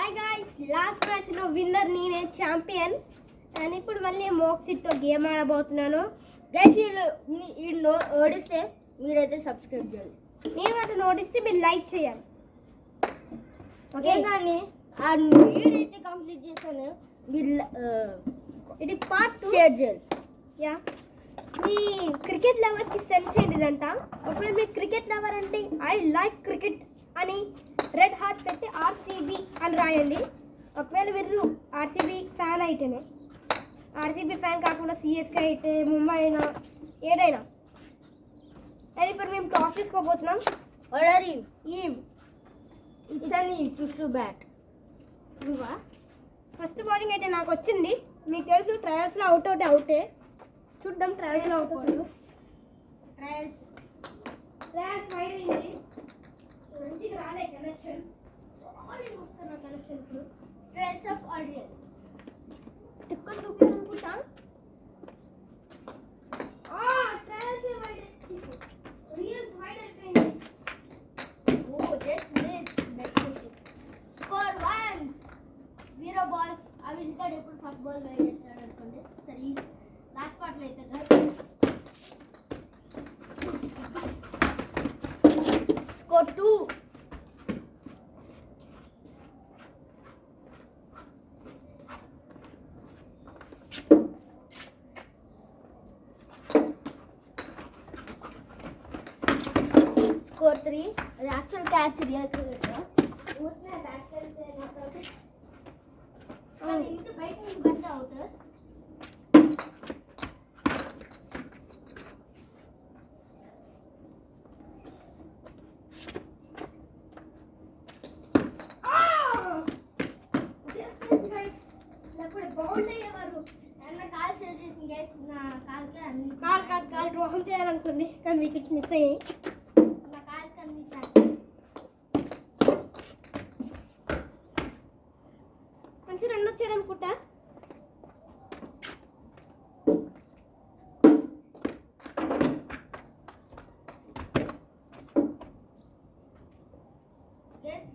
Hi guys, last మ్యాచ్లో winner నేనే, champion. And ఇప్పుడు మళ్ళీ మోక్సిట్తో గేమ్ ఆడబోతున్నాను. గైస్ వీళ్ళు ఓడిస్తే మీరైతే సబ్స్క్రైబ్ చేయాలి, నేను అతను ఓడిస్తే మీరు లైక్ చేయాలి. ఓకే, కానీ ఆ వీడైతే కంప్లీట్ చేశాను మీరు ఇది పార్ట్ షేర్ చేయాలి. యా, మీ క్రికెట్ లవర్స్కి సెండ్ చేయండి అంట. ఒకవేళ మీరు క్రికెట్ లవర్ అంటే ఐ లైక్ క్రికెట్ అని రెడ్ హార్ట్ పెట్టి ఆర్సీబీ అని రాయండి. ఒకవేళ మీరు ఆర్సీబీ ఫ్యాన్ అయితేనే, ఆర్సీబీ ఫ్యాన్ కాకుండా సిఎస్కే అయితే, ముంబై అయినా, ఏదైనా. అండ్ ఇప్పుడు మేము టాస్ తీసుకోబోతున్నాం. ఆర్డర్ ఈవ్ ఇట్స్ అని చూస్తూ బ్యాట్. నువ్వా ఫస్ట్ బౌలింగ్ అయితే నాకు వచ్చింది. మీకు తెలుసు ట్రయల్స్లో అవుటే చూద్దాం. ట్రయల్స్లో అవుట్ ట్రయల్స్ వైడ్ అయింది, మంచిగా రాలే కనెక్షన్. వస్తున్నా కనెక్షన్ ఇప్పుడు. ట్రయల్స్ ఆఫ్ ఆడియన్స్ తిక్కలు చూపించాలనుకుంటా. ట్రయల్స్ రియల్స్ వైడ్ అయిపోయింది. Score 1-0 balls. అవి ఇంకా ఎప్పుడు ఫస్ట్ బాల్ వేస్తాడు అనుకోండి. సరే, లాస్ట్ పార్ట్లో అయితే స్కోర్ 2. స్కోర్ 3. అది యాక్చువల్ క్యాచ్, రియల్ ఊరికే బ్యాక్ వెళ్తే ఇంటి బయట నుంచి బంద్ అవుతుంది. కాల్ ద్రోహం చేయాలనుకోండి, కానీ వికెట్స్ మిస్ అయ్యాయి. నా కాల్ కన్నీ మంచి రన్ వచ్చారనుకుంటా.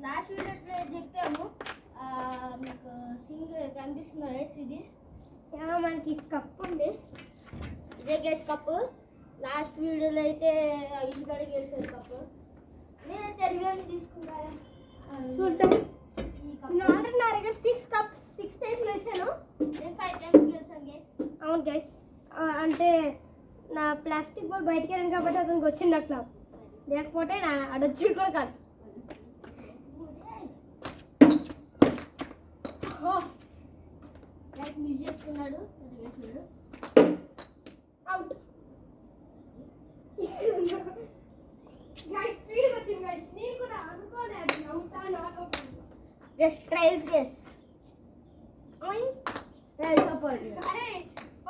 లాస్ట్ వీడియోలో చెప్పాము మీకు సింగ్ కనిపిస్తున్న రేస్ ఇది. మనకి కప్ ఉంది, ఇదే గేస్ కప్పు. లాస్ట్ వీడియోలో అయితే ఇంటికాడ గెలిచారు కప్పు. నేనైతే రివెంజ్ తీసుకుంటారా చూద్దాం. నా దగ్గర 6 కప్స్ 6 టైమ్స్ గెలిచాను. నేను 5 టైమ్స్ గెలిచాను గేస్. అవును గైస్, అంటే నా ప్లాస్టిక్ బాల్ బయటకు వెళ్ళాను కాబట్టి అతనికి వచ్చింది అట్లా, లేకపోతే నా అడొచ్చుడు కూడా కాదు. మిస్ చేసుకున్నాడు. అవుట్. నేను కూడా అనుకోలేదు అవుతా not out. Just trials guess. Trials of audience. అరే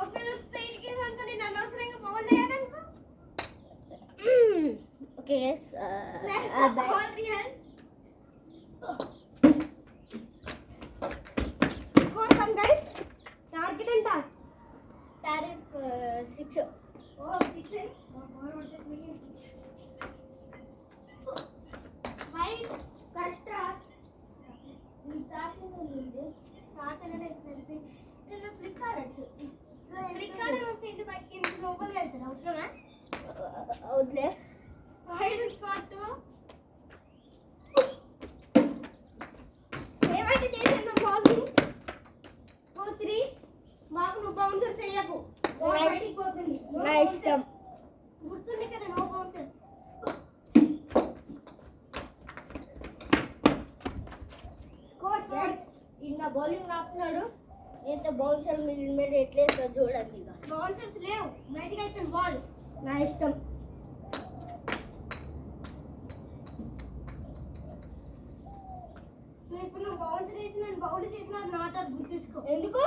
ఒకవేళ స్ట్రైట్ గేస్ అనుకో, నేను అనవసరంగా బౌల్ అయ్యాననుకో. Okay guess all real. Score come guys. Target ఎంత? టార్గెట్ 6. ఓ 6 వైట్ కట్రా ఈ తాకింది. తాకనే సెల్ఫీ నేను క్లిక్ ఆడచ్చు. క్లిక్ ఆడేమంటే ఇంటి బయటికి లోపలికి వెళ్తాను. అవసరమా? వదిలే. White score 2. ఏమైతే చేసాను బాల్ స్కోర్ 3. మాకు నువ్వు బౌన్సర్స్ వేయకు, బయటికి పోతుంది. నా ఇష్టం, గుర్తుంది కదా, నో బౌన్సర్స్. స్కోర్ 4. ఇన్న బౌలింగ్ ఆపుతున్నాడు. అయితే బౌన్సర్ మీద ఎట్లేస్తా చూడండి. ఇక బౌన్సర్స్ లేవు, బయటికి అయితే బాల్. నా ఇష్టం. ఇప్పుడు నువ్వు బౌన్సర్ వేసి నేను బౌల్ చేసిన నాట్ అవుట్ గుర్తుంచుకో. ఎందుకు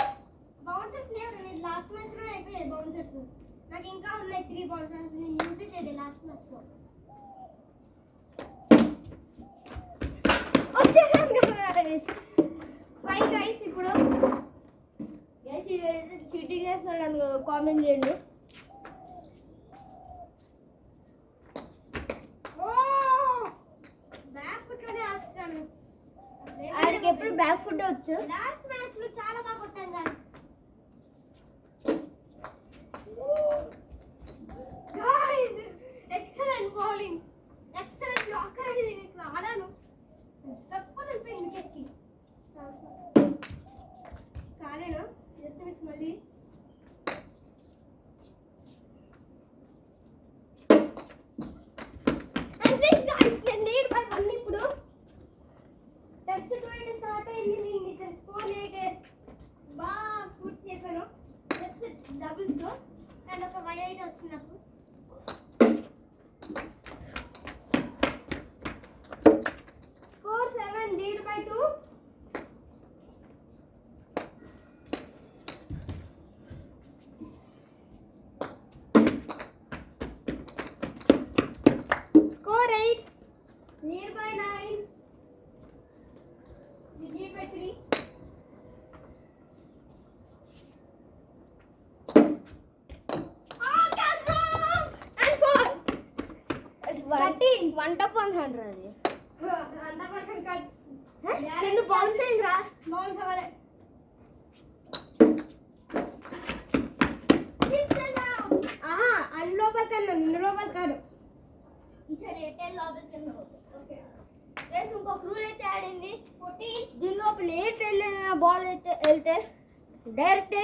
బౌన్సర్స్ లేవు? నేను లాస్ట్ మ్యాచ్ లో అయిపోయాయి బౌన్సర్స్. నాకు ఇంకా ఉన్నాయి 3 బౌన్సర్స్. నేను యూజ్ చేయలేదు లాస్ట్ మ్యాచ్ లో. Bye guys. ఇప్పుడు గైస్ చీటింగ్ చేస్తున్నాడు కామెంట్ చేయండి. బ్యాక్ ఫుట్లోనే ఆడుతాను. నాకు ఎప్పుడు బ్యాక్ ఫుడ్ వచ్చు. లాస్ట్ మ్యాచ్ లో చాలా బాగా కొట్టాను guys. Excellent bowling, excellent blocker అని నేను ఇట్లా ఆడాను. తప్పని వెళ్ళిపోయింది వికెట్కి. కాలేను జస్ట్ మిస్. మళ్ళీ నేను లీడ్ బై 1 ఇప్పుడు. టెస్ట్ 2 స్టార్ట్ అయింది. నేను టెస్ట్ 4 బాగా పూర్తి చేశాను. జస్ట్ డబుల్స్తో అండ్ ఒక వైట్ వచ్చింది నాకు. 4-7 lead by 2. Score 8 lead by 9. Lead by 3. That's wrong. And 4. It's 13. 1/100 అది. 100% కట్. నిన్ను బౌన్స్ అయిందిరా. బౌన్స్ అవ్వలే. అన్లోపల్ కన్నా నిన్ను లోపల కాదు. ఈసారి ఎయిర్టెల్ లోపల కన్నా. ఓకే గైస్, ఇంకొక రూల్ అయితే ఆడింది. 14 దీని లోపల ఎయిర్టెల్ బాల్ అయితే వెళ్తే డైరెక్ట్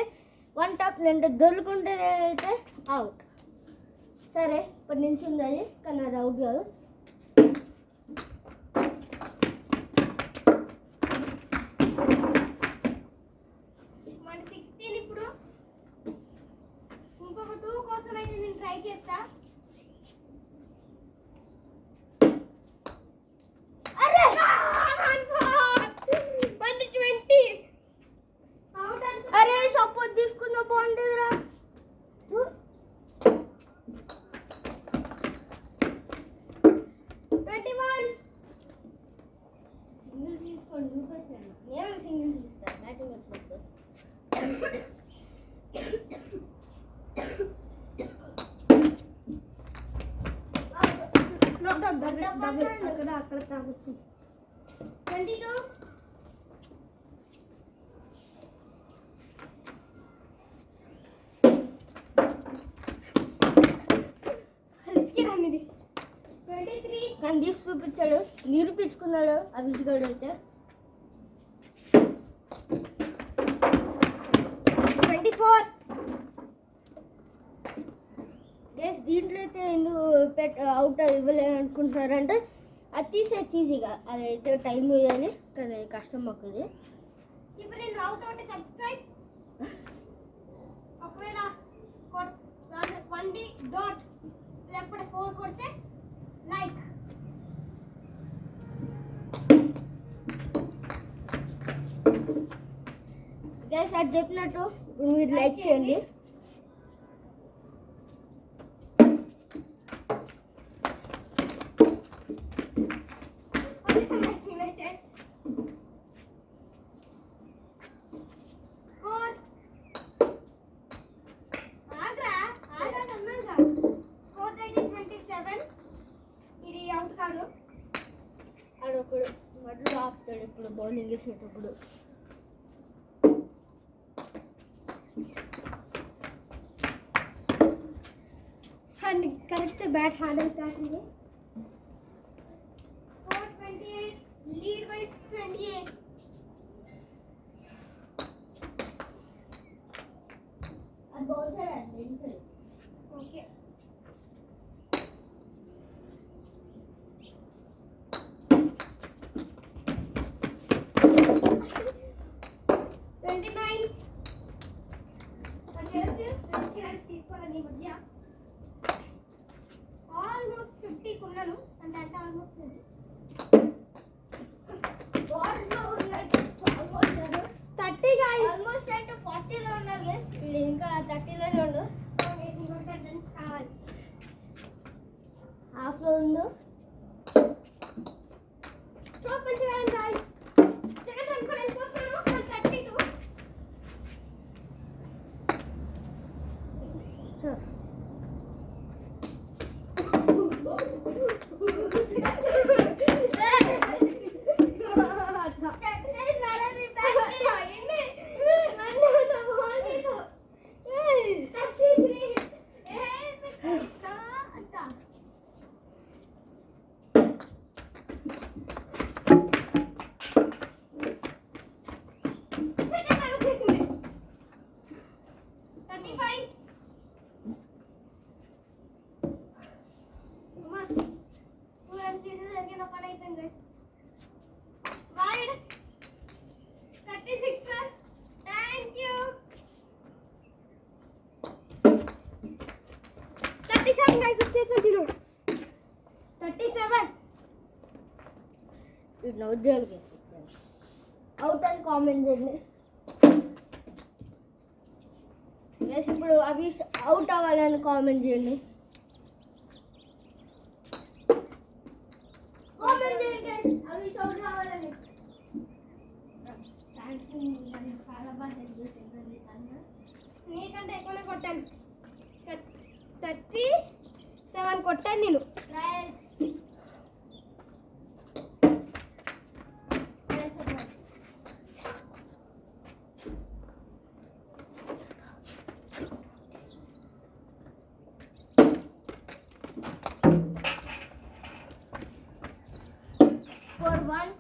1 టాప్ అంటే దొరుకుంటే అయితే అవుట్. సరే ఇప్పుడు నిల్చుంది అది, కానీ అది అవుట్ కాదు. మన 16 ఇప్పుడు. ఇంకొక 2 కోసం అయితే నేను ట్రై చేస్తా. అరే సపోర్ట్ తీసుకున్న బాగుండేదిరా. 21 సింగిల్స్ తీసుకోండి. చూపిస్తాను నేను సింగిల్స్ ఇస్తాను బ్యాటింగ్ వచ్చినప్పుడు. అక్కడ తాగొచ్చు. 22 23 కానీ తీసి చూపించాడు, నిరూపించుకున్నాడు అభిషేక్ అయితే. 24 గైస్, దీంట్లో అయితే ఎందుకు అవుట్ ఇవ్వలేదు అనుకుంటున్నారంటే అది తీసేది ఈజీగా, అదైతే టైం వేయాలి కానీ కష్టం అవుతుంది. ఇప్పుడు నేను అవుట్ అవుట్ సబ్స్క్రైబ్. ఒకవేళ 1D డాట్ లేకపోతే 4 కొడితే లైక్. గైస్ అది చెప్పినట్టు మీరు లైక్ చేయండి. అడొకడు మధ్యలో ఆపుతాడు ఇప్పుడు బౌలింగ్ వేసేటప్పుడు. అండ్ కరెక్ట్ బ్యాట్ హ్యాండిల్ కాసింది. 28 లీడ్ బై 28. అది బౌల్ సైడ్ అండి. ఓకే 29 తీసుకోవాలని మధ్య ఆల్మోస్ట్ 50 కొన్నాను అంటే ఆల్మోస్ట్ ఆల్మోస్ట్ అంటే 40లో ఉన్నారు గైస్. ఇంకా 30లోనే ఉండు. కావాలి హాఫ్లో ఉండు. స్ట్రోక్ మంచిగా గాయస్. సెకండ్ రన్ కూడా వెళ్ళిపోతాను. 32 sure. వీటిని ఉద్యోగాలు వేసేస్తాను. అవుట్ అని కామెంట్ చేయండి. గైస్ ఇప్పుడు అవి అవుట్ అవ్వాలని కామెంట్ చేయండి. కామెంట్ చేయండి గైస్, అవి అవుట్ కావాలని. చాలా బాగా హెల్ప్ చేసింది. నీకంటే ఎక్కువనే కొట్టాను. 37 కొట్టాను నేను. స్కోర్ 1.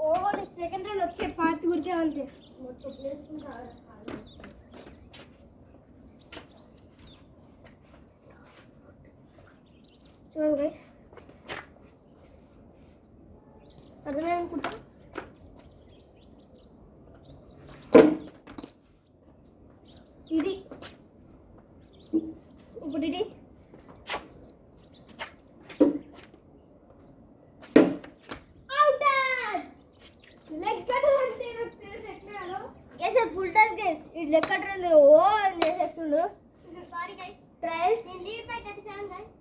ఓవర్ సెకండ్ రౌండ్ వచ్చే పార్టీ ఊరికే అంతే. మొత్తం ప్లేస్ చూడండి గైస్, అర్థమే అనుకుంటా. ఇది ఇప్పుడు ఇది లెగ్ కట్టర్ అంటే ఫుల్ టైం గైస్. ఇది లెగ్ కట్టర్ ఓ అని చేసేస్తుండు. సారీ గైస్, ట్రయల్స్ నేను లీడ్ బై 37 గైస్.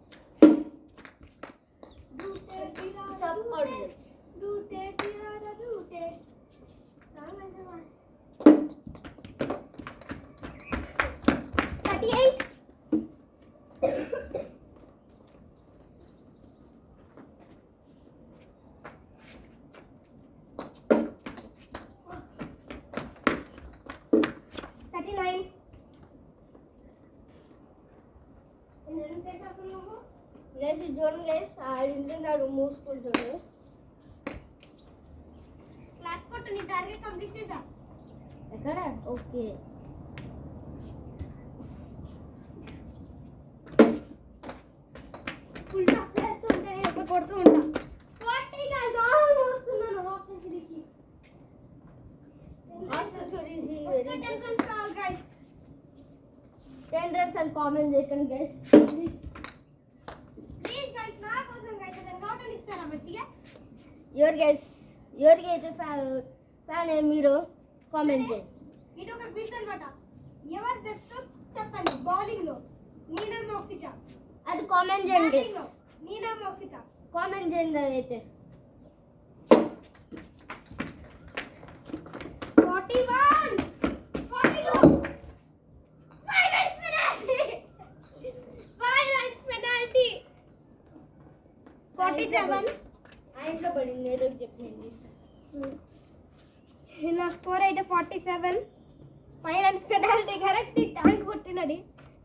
గైస్ చూడండి గైస్, ఆడింటున్నాడు మూసుకుంటుంది. క్లాస్ కొట్టు, నీ టార్గెట్ కంప్లీట్ చేసా. ఎక్కడ? ఓకే. ఫుల్ టాప్ చేస్తుంటే ఎప్పుడు కొడుతూ ఉంటా. 40 గైస్ ఆల్ వస్తున్నాను ఆఫ్టర్ కి. ఆఫ్టర్ కి very 10 runs all guys. 10 runs అని కామెంట్ చేయండి గైస్. ఎవరికైతే ఫ్యాన్ మీరు కామెంట్ చేయండి. ఇది ఒక క్విజ్ అన్నమాట. ఎవరు బెస్ట్ చెప్పండి బౌలింగ్ లో. నీనా మోక్షిత. అది కామెంట్ చేయండి. నీనా మోక్షిత కామెంట్ చేయండి. అదైతే 41 42 5 runs penalty 47. ఇంట్లో పడింది ఏదో చెప్పింది. నా స్కోర్ అయితే 47. 5 runs పెనాల్టీ. కరెక్ట్ ట్యాంక్ కొట్టినది.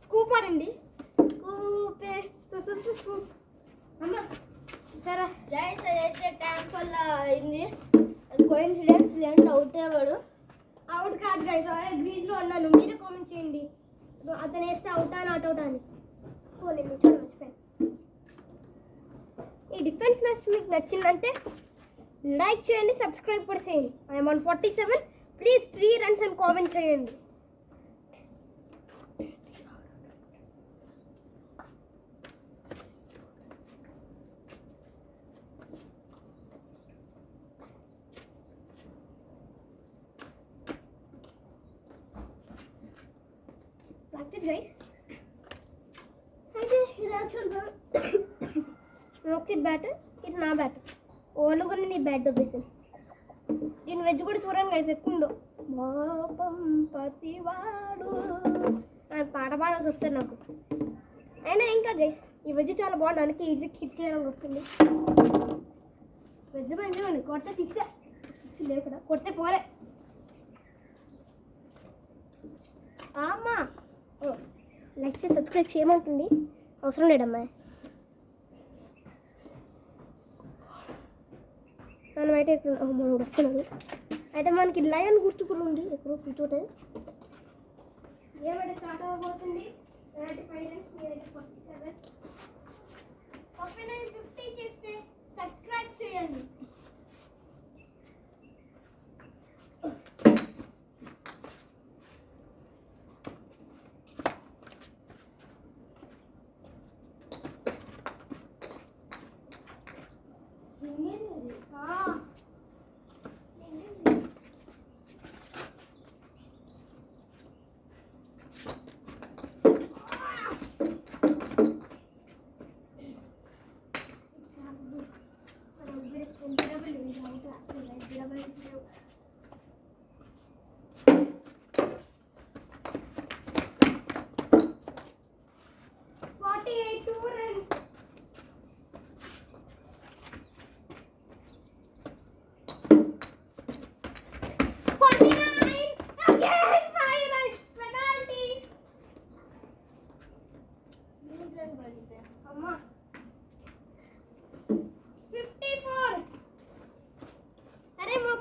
స్కూప్ ఆడండి. స్కూప్ అమ్మ సరే గైస్, అయితే ట్యాంక్ వల్ల అయింది. అది కోఇన్సిడెన్స్. లేదంటే అవుట్ అయ్యాడు. అవుట్ కాదు గైస్, గ్రీజ్లో ఉన్నాను. మీరే కామెంట్ చేయండి అతను వేస్తే అవుట్ అని నాట్ అవుట్ అని. నేను మర్చిపోయాను. ఈ డిఫెన్స్ మ్యాచ్ మీకు నచ్చిందంటే లైక్ చేయండి, సబ్స్క్రైబ్ కూడా చేయండి. I'm on 47. ప్లీజ్ 3 runs అని కామెంట్ చేయండి. Practice guys. అయితే ఇది యాక్చువల్గా మోక్షిత్ బ్యాట్, ఇది నా బ్యాట్. ఓళ్ళు కూడా నీ బ్యాట్ దొబ్బేసాను. దీని వెజ్ కూడా చూడండి గైస్, ఎక్కువ పాపం పసివాడు అని పాట పాడాల్సి వస్తుంది నాకు. అయినా ఇంకా గైస్ ఈ వెజ్ చాలా బాగుంది. అందుకే ఈజీ హిట్ చేయడానికి వస్తుంది. వెజ్ మంచిగా కొడితే 6 లేకుండా కొడితే 4. అమ్మా లైక్ చేసి సబ్స్క్రైబ్ చేయమంటుంది. అవసరం లేదమ్మా. మనం అయితే ఇక్కడ మనం వస్తున్నాడు. అయితే మనకి లయన్ గుర్తు కూడా ఉంది ఎక్కడో కూర్చోటే. ఏమంటే స్టార్ట్ అవ్వబోతుంది. 95 runs, 47. 50 చేస్తే సబ్స్క్రైబ్ చేయండి.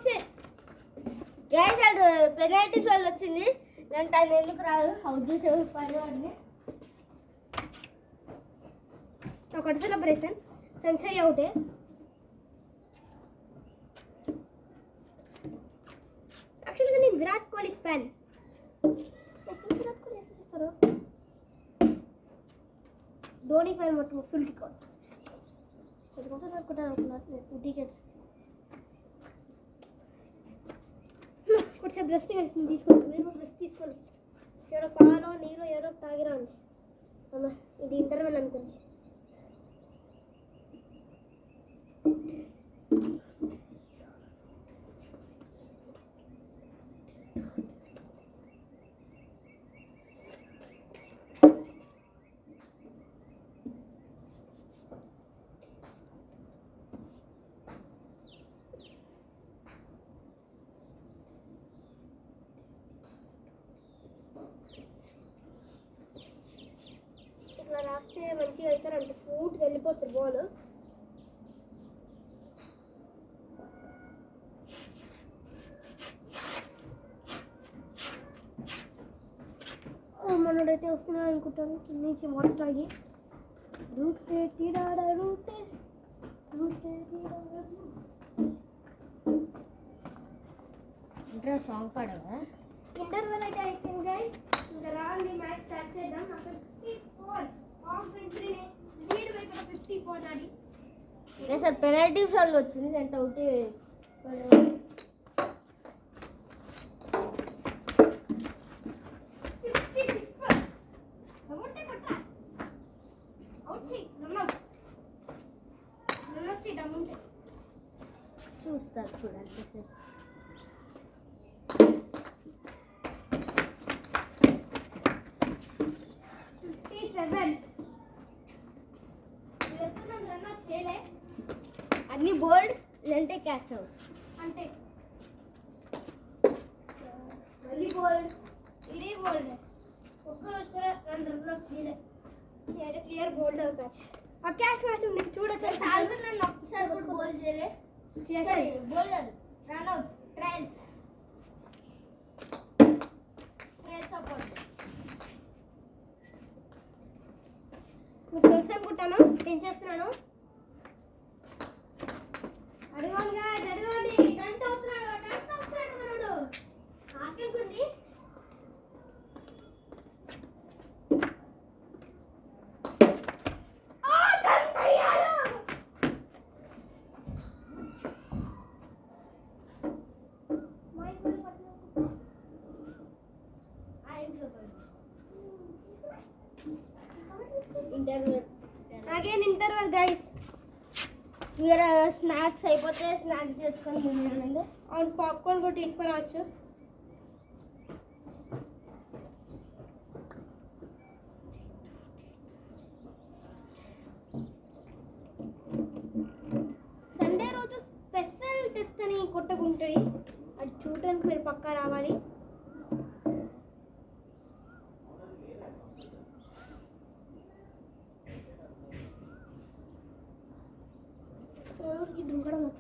మోక్సే గైస్ అడు పెనాల్టీస్ వల్ల వచ్చింది దాంట్లో ఆయన ఎందుకు రాదు అవుట్ చేసే పడేవాడిని ఒకటి సెలబ్రేషన్ సెంచరీ అవుటే యాక్చువల్గా నేను విరాట్ కోహ్లీ ఫ్యాన్ విరాట్ కోహ్లీ ఎట్లా చేస్తారు ధోని ఫ్యాన్ మొత్తం ఫుల్ రికార్డ్ కొంచెం బ్రష్ తీసుకోండి మేము బ్రష్ తీసుకోండి ఎవరో పాలో నీళ్ళు ఎవరో తాగిరా అండి అమ్మ ఇది ఇంటర్వెల్ అనుకోండి ఇట్లా రాస్తే మంచిగా వెళ్తారంట స్మూత్ వెళ్ళిపోతుంది బాల్ మనోడైతే వస్తున్నాడు అనుకుంటాను కింద నుంచి వాటర్ తాగి రూటే తీడాడా రూటే రూటే తీడాడా ఇంటర్ సాంగ్ పాడవా ఇంటర్వెల్ అయితే అయిపోయింది గైస్ ఇంకా రాండి మ్యాచ్ స్టార్ట్ చేద్దాం అక్కడ 54 హాఫ్ సెంచరీ లీడ్ వైపు 54 ఆడి గైస్ ఆ పెనాల్టీస్ వల్ల వచ్చింది అంటే ఒకటి చూస్తారు చూడండి అన్ని బోల్డ్ లేదంటే క్యాచ్ అవుట్ అంటే మళ్ళీ బోల్డ్ ఇది బోల్డ్ ఒక్కరోజు కూడా 2 రన్లు వచ్చేదే క్లియర్ బోల్డ్ క్యాచ్ ఆ క్యాచ్ మ్యాచ్ నీకు చూడొచ్చు సాల్వ్ నన్ను ఒక్కసారి కూడా బోల్ చేయలే సరే బోల్ కాదు రన్ అవుట్ ట్రైల్స్ సపోర్ట్ మీకు తెలుసు అనుకుంటాను ఏం చేస్తున్నాను అడగంగా అడగండి గంట అవుతున్నాడు మనోడు ఆకేకుండి అగైన్ ఇంటర్వెల్ గైస్ మీరు స్నాక్స్ అయిపోతే స్నాక్స్ చేసుకొని ముందు అవును పాప్కార్న్ కూడా తీసుకురావచ్చు సండే రోజు స్పెషల్ టెస్ట్ అని కొట్టకుంటుంది అది చూడడానికి మీరు పక్కా రావాలి की ढूंढना मत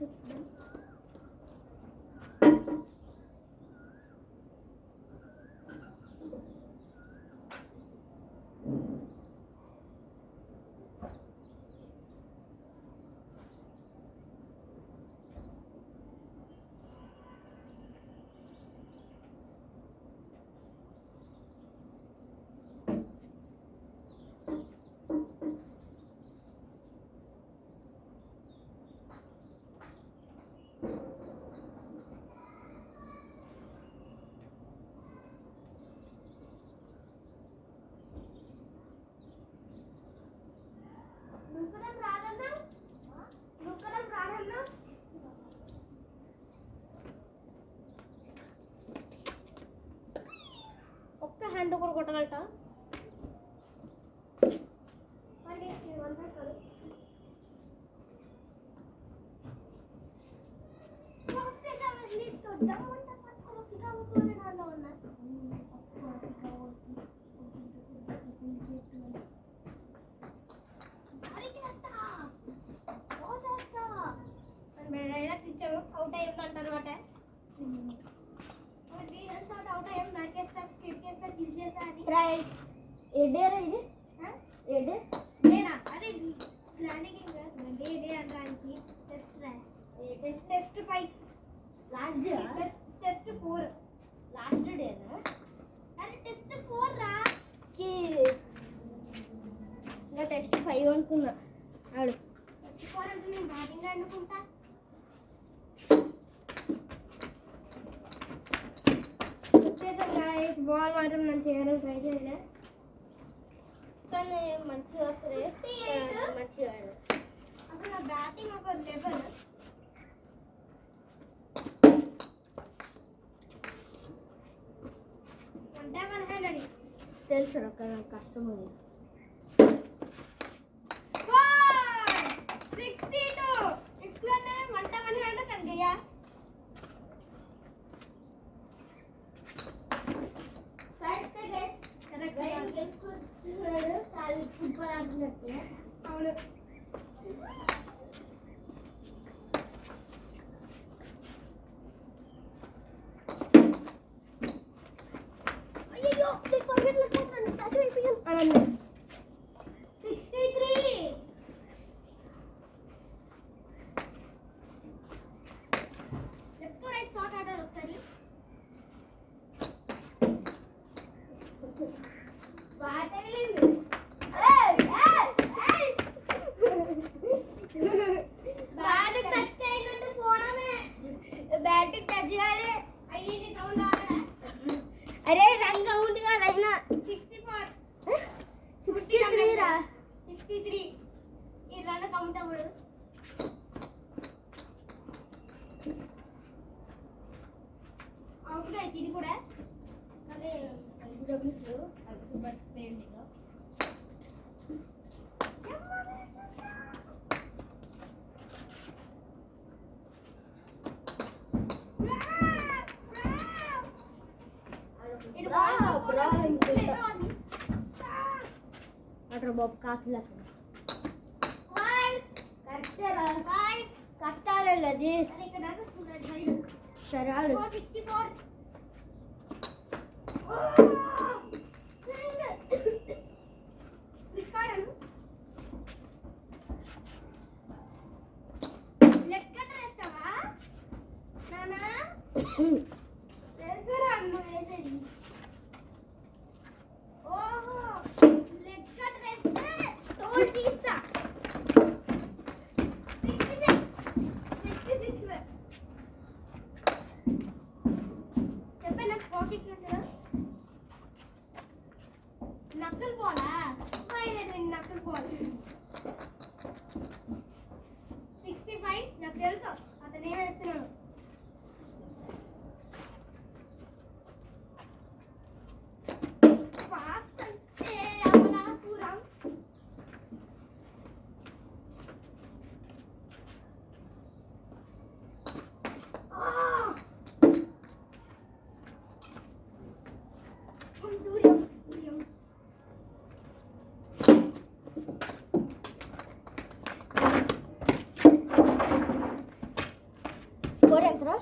ఒక్క హ్యాండ్ ఒకటి కొట్టగలట అవుట్ అయ్యిందంటారు అనమాట రైట్ ఏ డే రా ఇది ఏ డే నేనా అరే ప్లానింగ్ డే అనడానికి test 5 last day test 4 last డేనా అరే టెస్ట్ 4 రా కి ఇంకా టెస్ట్ 5 అనుకున్నా ఆడు టెస్ట్ 4 అంటే నేను బ్యాటింగ్ అనుకుంటా బాల్ మాత్రం నేను చేయడం ట్రై చేయలే కానీ మంచిగా మంచిగా అసలు నా బ్యాటింగ్ ఒక లెవెల్ అంటే 100 తెలుసు అక్కడ కష్టం ఉంది 62 ఇట్లనే మంట 100 కనిగయ్యా ఫుట్బాల్ ఆడుతున్నట్టే అవును అయ్యో నేను పరిగెత్తలేకపోతున్నాను స్టార్ట్ అయిపోయాను అనండి 63 లెఫ్ట్ రైట్ షాట్ ఆడాలి ఒకసారి బాగా తగిలింది బ్యాట్ టచ్ అయినట్టు పోవడమే బ్యాట్ టచ్ చేయాలి అయ్యింది రౌండ్ ఆగడా అరే రన్ అవుట్ గా అయినా 64 63 రా 63 ఈ రన్ కౌంట్ అవ్వడు అవుట్ గా ఇది కూడా అదే డబ్ల్యూలో అక్టోబర్ పెయింటింగ్ ఇది అట్రా బాబు కాకిలా కట్టాడేది అది సరే ఆడు 64 లెక్క వేస్తావా నానా తెలుసురా అన్ను వేసేది ఓహో లెక్క వేస్తే తోడు తీస్తా 66 చెప్పే నాకు పాకెట్ ఉంటుందా నక్కలు పోలా నక్కలు పోవాలి 65 నాకు తెలుసు అతను ఏం వేస్తున్నాడు ఫాస్ట్ అంటే అమలాపురం దూరం దూరం స్కోర్ ఎంతరా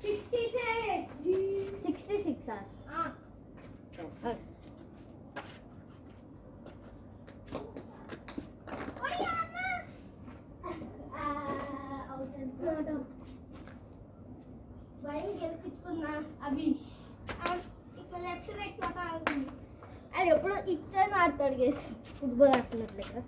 66 సార్ గెలిపించుకున్నా అభి ఇక్కడ లెఫ్ట్ రైట్ షాట్ ఆగుతుంది అది ఎప్పుడు ఇట్లా ఆడతాడు గేస్ ఫుట్బాల్ ఆడుతున్నట్లు ఇక్కడ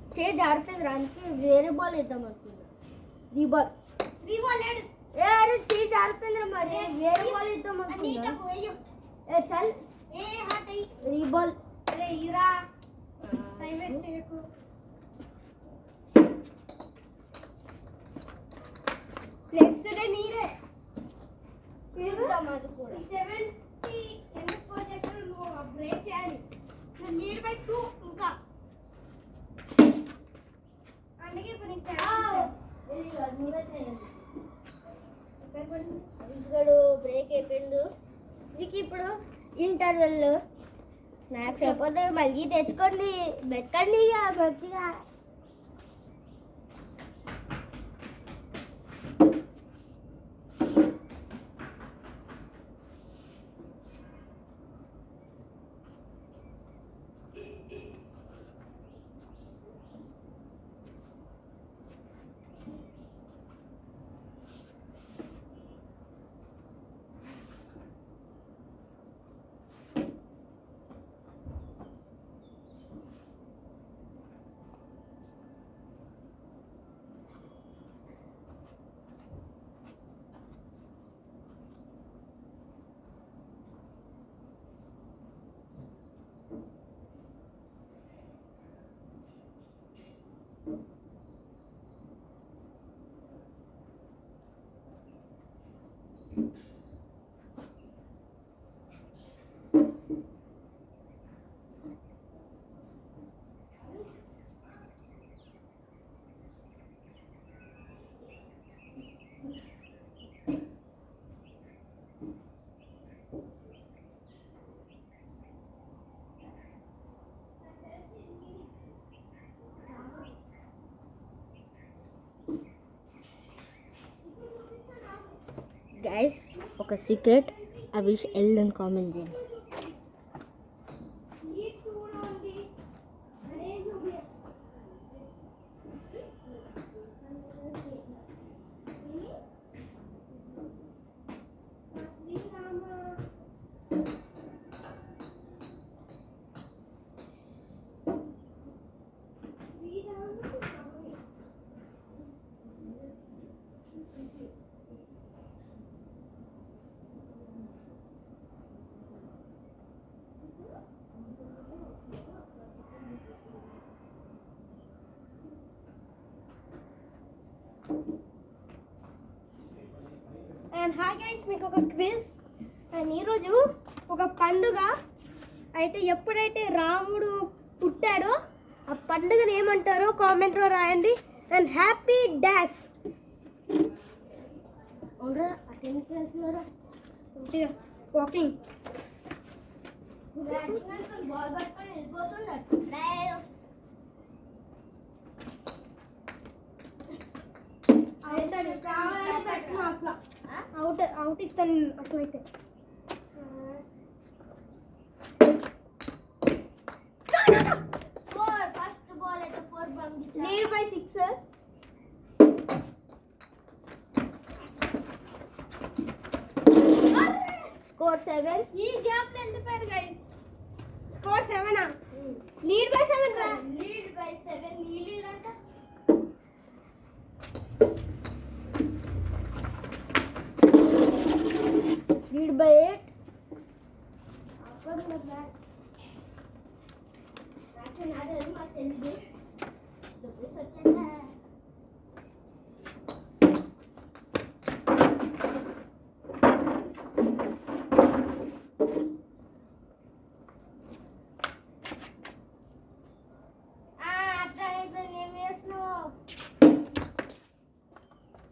70 జారిపోయింది రానికి వేరే బాల్ వేద్దాం అనుకున్నా ఈ బాల్ లేడు ఏ అరే జారిపోయింది మరి వేరే బాల్ వేద్దాం అనుకున్నా ఏ చల్ ఏ హాట్ అయ్యి ఈ బాల్ అరే ఇరా టైం వేస్ట్ చేయకు నెక్స్ట్ డే నీరే చూద్దాం అది కూడా 70 ఎంత స్కోర్ చేస్తారో నువ్వు బ్రేక్ చేయాలి నువ్వు లీడ్ బై 2 ఇంకా అందుకే ఇప్పుడు నీకు బ్రేక్ అయిపోయిండు మీకు ఇప్పుడు ఇంటర్వెల్ స్నాక్స్ అయిపోతే మళ్ళీ తెచ్చుకోండి పెట్టండి ఇక మంచిగా. గైస్ ఒక సీక్రెట్ అవి వెళ్ళని కామెంట్ చేయండి. అండ్ హాయ్ గైస్, మీకు ఒక క్విజ్. అండ్ ఈరోజు ఒక పండుగ అయితే ఎప్పుడైతే రాముడు పుట్టాడో ఆ పండుగను ఏమంటారో కామెంట్లో రాయండి. And happy dash. Walking out ఇస్తాను అట్లయితే. ఫస్ట్ బాల్ అయితే 4 పంపించాను. Lead by 6. స్కోర్ 7. ఈ గ్యాప్ వెళ్ళిపోయారు గైస్. స్కోర్ 7. లీడ్ బై 7 రా. Lead by 7. నీ లీడ్ అంట. Lead by 8. అప్పుడు బ్యాట్ నాదే మా చెల్లిది దుబ్బేసి వచ్చేసా. అట్లా అయిపోయింది. ఏం చేస్తున్నావు?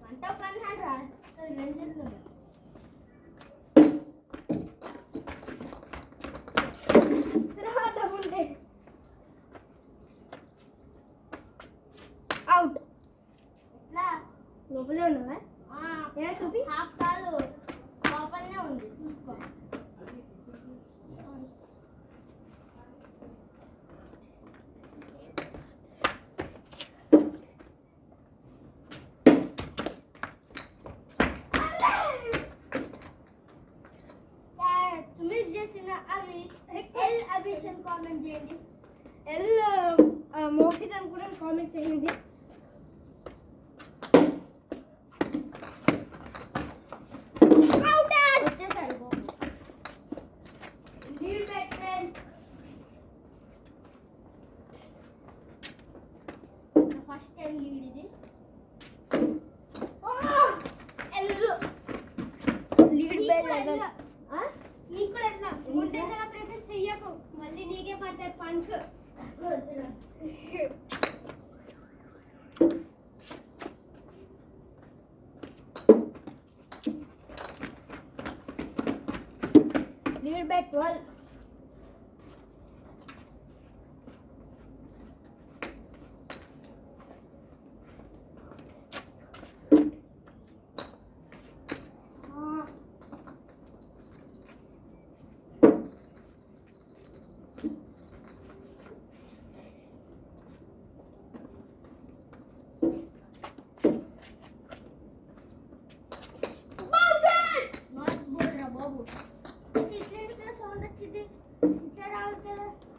వంట పని రా రెండు అవుట్. ఎట్లా లోపలే ఉన్నావా? ఏ చూపి. హాఫ్ కాలు లోపలనే ఉంది, చూసుకో. మిస్ చేసిన అభిష్ అని కామెంట్ చేయండి. మోక్షిత్ అని కూడా కామెంట్ చేయండి. వచ్చేసారు. Lead by 12. First time lead ఇది. Lead by 11. నీకు కూడా వెళ్ళా. ముందే సెలబ్రేషన్ చెయ్యకు, మళ్ళీ నీకే పడతారు పంచ్. Lead by 12.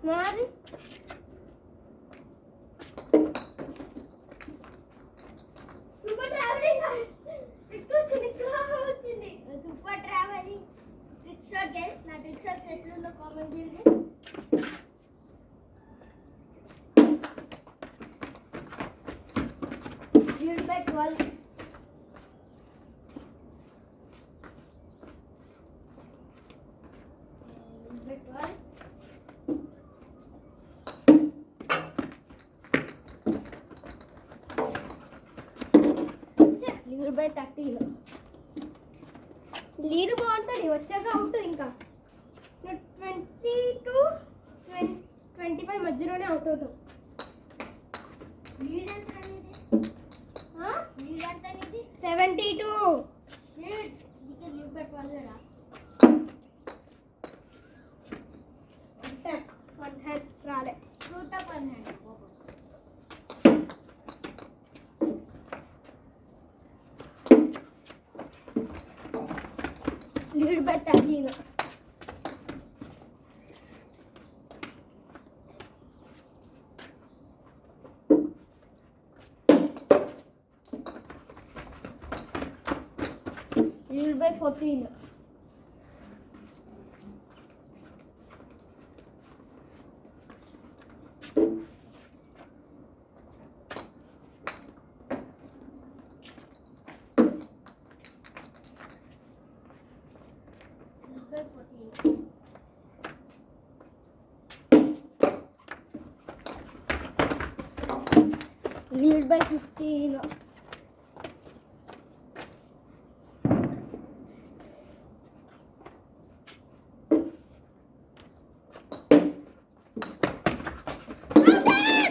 మరి సూపర్ ట్రావెలింగ్ వచ్చింది super travelling trick shot guys నా ట్రిక్ షాట్ ఎట్లుందో కామెంట్ చేయండి lead by 12. Lead by 13. Lead బాగుంటుంది వచ్చాక అవుట్ ఇంకా 20 to 25 మధ్యలోనే అవుట్ అవుతాం. లీడ్ ఎంత అనేది లీడ్ ఎంత అనేది 72. లీడ్ ఇంకా లీడ్ పెట్టుకోవాలిరా వన్ హ్యాండ్ రాలే. Fruit up one hand lead by 13. Lead by 14. Lead by 15.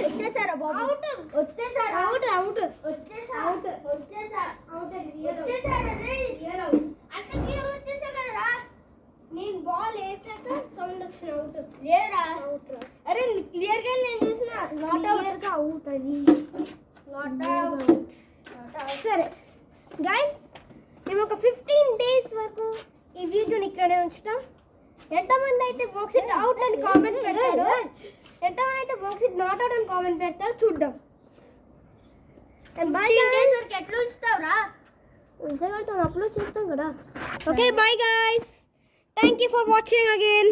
వచ్చేసారా బాబు? వచ్చేసారా? అవుట్ అవుట్ అంటే మీరు వచ్చేసా కదరా నేను బాల్ వేసాక సౌండ్ వచ్చిన అవుట్. లేరా అవుట్ రా. అరే క్లియర్ గా నేను చూసిన నాట్ అవుట్ గా అవుట్ అది. నాట్ సరే గైస్ మేము ఒక 15 డేస్ వరకు ఈ వీడియోని ఇక్కడే ఉంచుతాం. ఎంతమంది అయితే బాక్సిట్ అవుట్ అని కామెంట్ పెడతారు, ఎంతమంది అయితే బాక్సిట్ నాట్ అవుట్ అని కామెంట్ పెడతారు చూద్దాం. And bye guys. వరకు ఎట్లా ఉంచుతావురా ఇన్స్టాగ్రామ్ అప్లోడ్ చేస్తాం కదా. Okay bye guys, thank you for watching again.